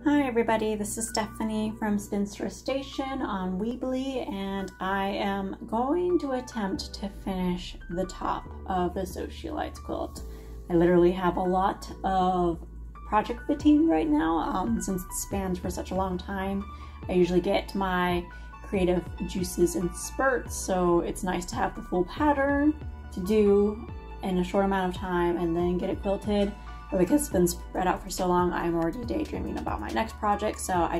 Hi everybody, this is Stephanie from Spinster Station on Weebly, and I am going to attempt to finish the top of the Sewcialites quilt. I literally have a lot of project fatigue right now since it spans for such a long time. I usually get my creative juices in spurts, so it's nice to have the full pattern to do in a short amount of time and then get it quilted. But because it's been spread out for so long, I'm already daydreaming about my next project. So I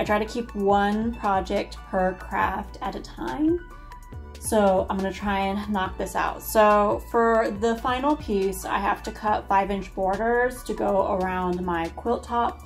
try to keep one project per craft at a time. So I'm gonna try and knock this out. So for the final piece, I have to cut 5-inch borders to go around my quilt top.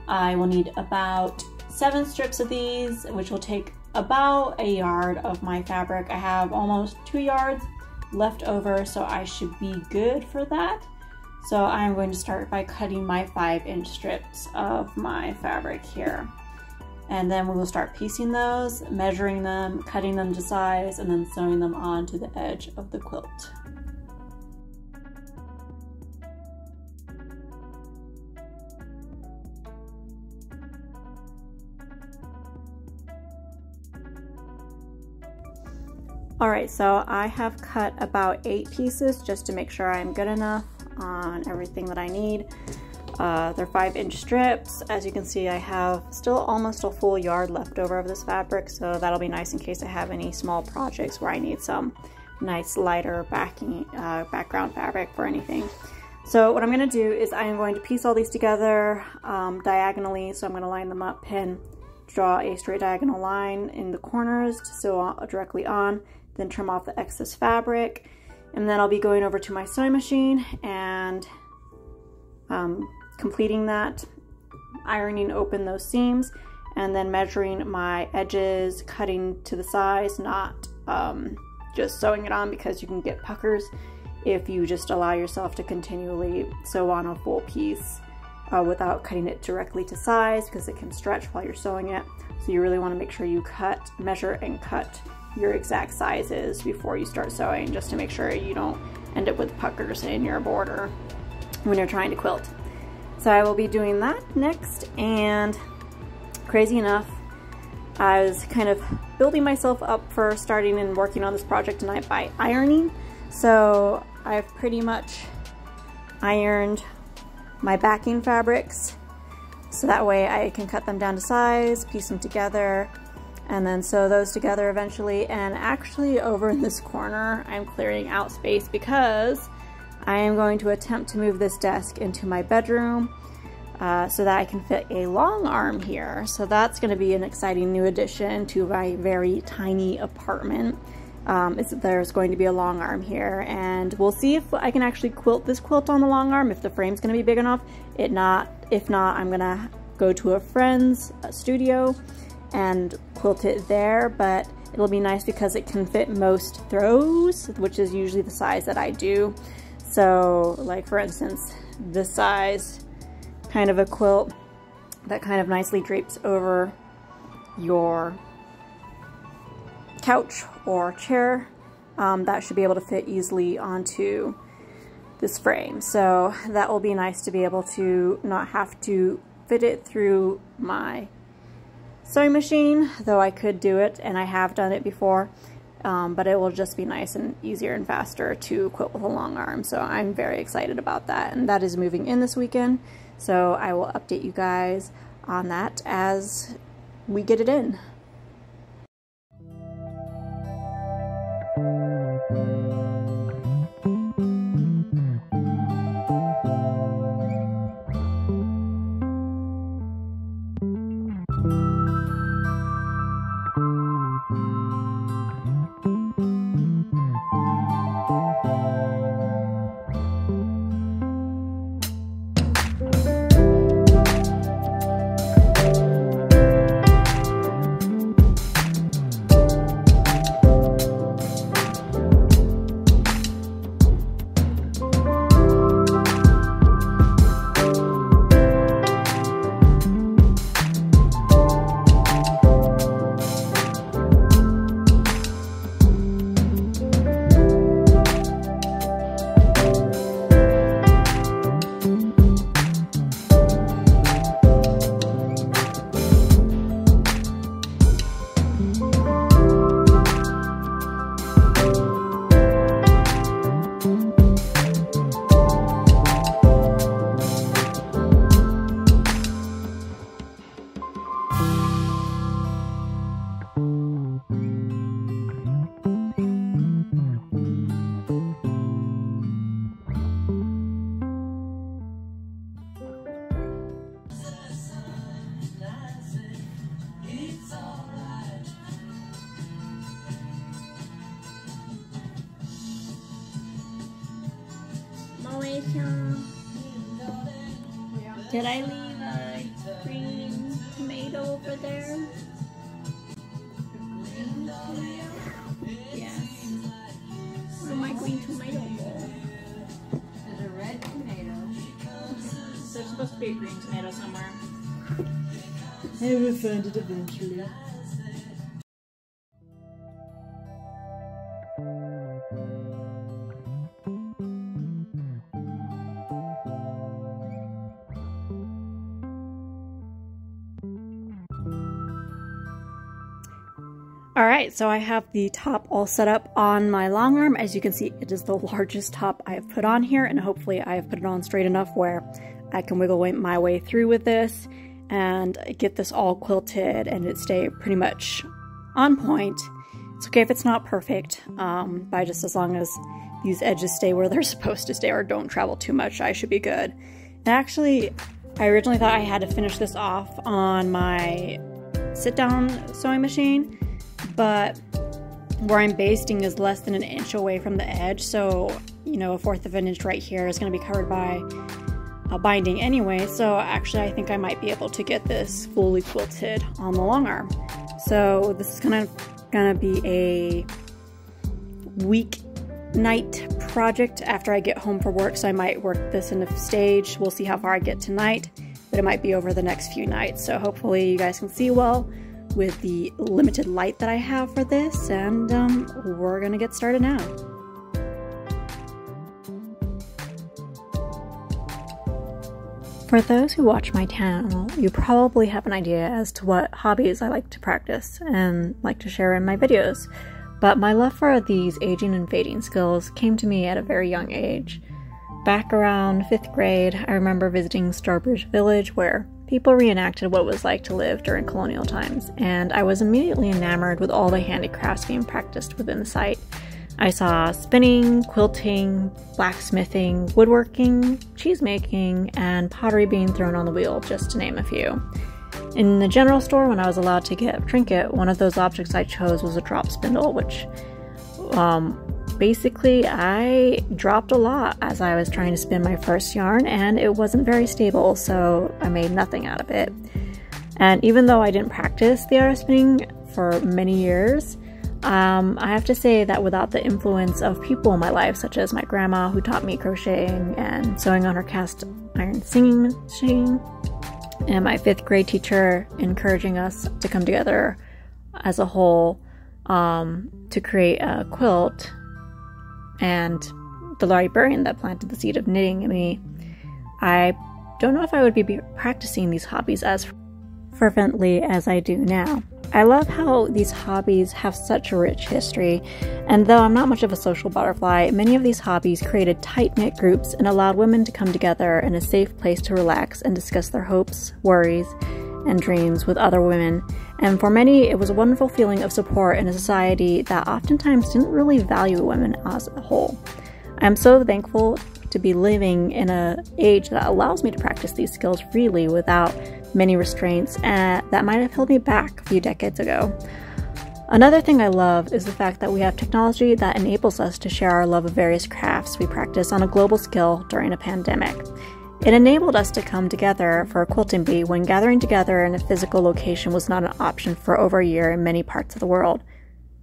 I will need about 7 strips of these, which will take about a yard of my fabric. I have almost 2 yards left over, so I should be good for that. So I'm going to start by cutting my 5-inch strips of my fabric here. And then we will start piecing those, measuring them, cutting them to size, and then sewing them onto the edge of the quilt. Alright, so I have cut about 8 pieces just to make sure I'm good enough on everything that I need. They're 5-inch strips. As you can see, I have still almost a full yard left over of this fabric, so that'll be nice in case I have any small projects where I need some nice lighter background fabric for anything. So what I'm going to do is I'm going to piece all these together diagonally. So I'm going to line them up, pin, draw a straight diagonal line in the corners to sew directly on, then trim off the excess fabric. And then I'll be going over to my sewing machine and completing that, ironing open those seams, and then measuring my edges, cutting to the size, not just sewing it on, because you can get puckers if you just allow yourself to continually sew on a full piece without cutting it directly to size, because it can stretch while you're sewing it. So you really want to make sure you measure and cut your exact sizes before you start sewing, just to make sure you don't end up with puckers in your border when you're trying to quilt. So I will be doing that next, and crazy enough, I was kind of building myself up for starting and working on this project tonight by ironing. So I've pretty much ironed my backing fabrics, so that way I can cut them down to size, piece them together, and then sew those together eventually. And actually over in this corner, I'm clearing out space because I am going to attempt to move this desk into my bedroom so that I can fit a long arm here. So that's going to be an exciting new addition to my very tiny apartment. There's going to be a long arm here, and we'll see if I can actually quilt this quilt on the long arm, if the frame's going to be big enough. If not, I'm going to go to a friend's studio and quilt it there, but it'll be nice because it can fit most throws, which is usually the size that I do. So like for instance, this size kind of a quilt that kind of nicely drapes over your couch or chair, that should be able to fit easily onto this frame. So that will be nice to be able to not have to fit it through my sewing machine, though I could do it and I have done it before, but it will just be nice and easier and faster to quilt with a long arm. So I'm very excited about that, and that is moving in this weekend, so I will update you guys on that as we get it in. Did I leave a green tomato over there? Green tomato? Yes. Where's my green tomato bowl? There's a red tomato. There's supposed to be a green tomato somewhere. I will find it eventually. Alright, so I have the top all set up on my long arm. As you can see, it is the largest top I have put on here, and hopefully I have put it on straight enough where I can wiggle my way through with this and get this all quilted and it stay pretty much on point. It's okay if it's not perfect, but just as long as these edges stay where they're supposed to stay or don't travel too much, I should be good. And actually, I originally thought I had to finish this off on my sit-down sewing machine, but where I'm basting is less than an inch away from the edge, so you know, 1/4 of an inch right here is going to be covered by a binding anyway, so actually I think I might be able to get this fully quilted on the long arm. So this is gonna be a weeknight project after I get home from work, so I might work this in a stage. We'll see how far I get tonight, but it might be over the next few nights, so hopefully you guys can see well with the limited light that I have for this, and we're gonna get started now. For those who watch my channel, you probably have an idea as to what hobbies I like to practice and like to share in my videos, but my love for these aging and fading skills came to me at a very young age. Back around 5th grade, I remember visiting Starbridge Village where people reenacted what it was like to live during colonial times, and I was immediately enamored with all the handicrafts being practiced within the site. I saw spinning, quilting, blacksmithing, woodworking, cheesemaking, and pottery being thrown on the wheel, just to name a few. In the general store, when I was allowed to get a trinket, one of those objects I chose was a drop spindle, which basically I dropped a lot as I was trying to spin my first yarn, and it wasn't very stable, so I made nothing out of it. And even though I didn't practice the art of spinning for many years, I have to say that without the influence of people in my life, such as my grandma who taught me crocheting and sewing on her cast iron singing machine, and my 5th grade teacher encouraging us to come together as a whole to create a quilt, and the librarian that planted the seed of knitting in me, I don't know if I would be practicing these hobbies as fervently as I do now. I love how these hobbies have such a rich history, and though I'm not much of a social butterfly, many of these hobbies created tight-knit groups and allowed women to come together in a safe place to relax and discuss their hopes, worries, and dreams with other women. And for many, it was a wonderful feeling of support in a society that oftentimes didn't really value women as a whole. I'm so thankful to be living in an age that allows me to practice these skills freely without many restraints that might have held me back a few decades ago. Another thing I love is the fact that we have technology that enables us to share our love of various crafts we practice on a global scale during a pandemic. It enabled us to come together for a quilting bee when gathering together in a physical location was not an option for over a year in many parts of the world.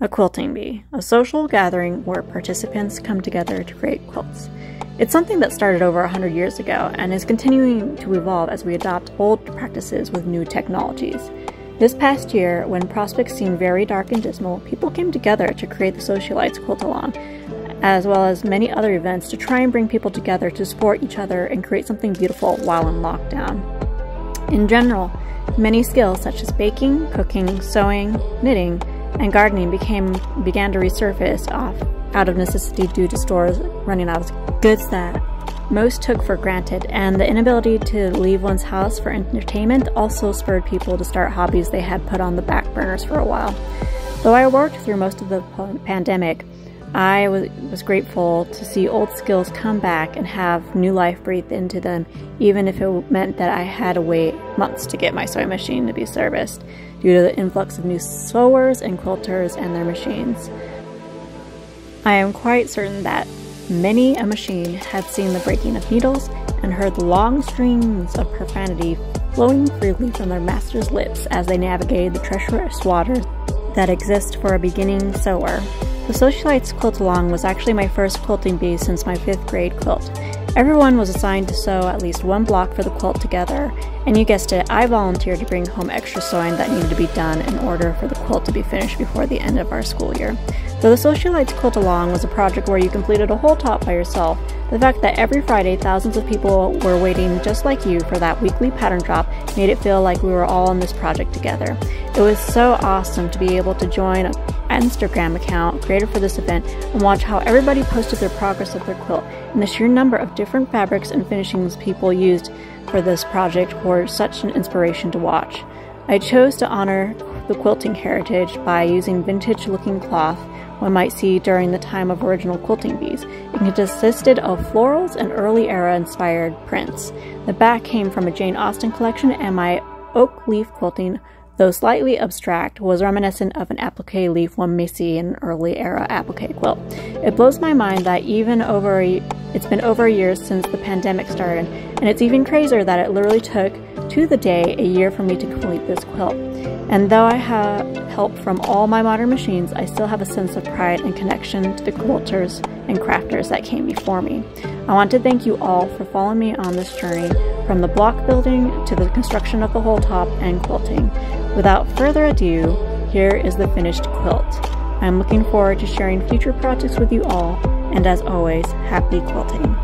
A quilting bee, a social gathering where participants come together to create quilts. It's something that started over 100 years ago and is continuing to evolve as we adopt old practices with new technologies. This past year, when prospects seemed very dark and dismal, people came together to create the Sewcialites Quilt-A-Long, as well as many other events to try and bring people together to support each other and create something beautiful while in lockdown. In general, many skills such as baking, cooking, sewing, knitting, and gardening began to resurface out of necessity due to stores running out of goods that most took for granted, and the inability to leave one's house for entertainment also spurred people to start hobbies they had put on the back burners for a while. Though I worked through most of the pandemic, I was grateful to see old skills come back and have new life breathed into them, even if it meant that I had to wait months to get my sewing machine to be serviced due to the influx of new sewers and quilters and their machines. I am quite certain that many a machine had seen the breaking of needles and heard the long strings of profanity flowing freely from their master's lips as they navigated the treacherous waters that exist for a beginning sewer. The Sewcialites quilt along was actually my first quilting bee since my 5th grade quilt. Everyone was assigned to sew at least one block for the quilt together, and you guessed it, I volunteered to bring home extra sewing that needed to be done in order for the quilt to be finished before the end of our school year. Though the Sewcialites quilt along was a project where you completed a whole top by yourself, the fact that every Friday thousands of people were waiting just like you for that weekly pattern drop made it feel like we were all in this project together. It was so awesome to be able to join an Instagram account created for this event and watch how everybody posted their progress of their quilt, and the sheer number of different fabrics and finishings people used for this project were such an inspiration to watch. I chose to honor the quilting heritage by using vintage-looking cloth one might see during the time of original quilting bees. It consisted of florals and early era inspired prints. The back came from a Jane Austen collection, and my oak leaf quilting, though slightly abstract, was reminiscent of an applique leaf one may see in an early era applique quilt. It blows my mind that it's been over a year since the pandemic started, and it's even crazier that it literally took, to the day, a year for me to complete this quilt. And though I have help from all my modern machines, I still have a sense of pride and connection to the quilters and crafters that came before me. I want to thank you all for following me on this journey, from the block building to the construction of the whole top and quilting. Without further ado, here is the finished quilt. I'm looking forward to sharing future projects with you all, and as always, happy quilting.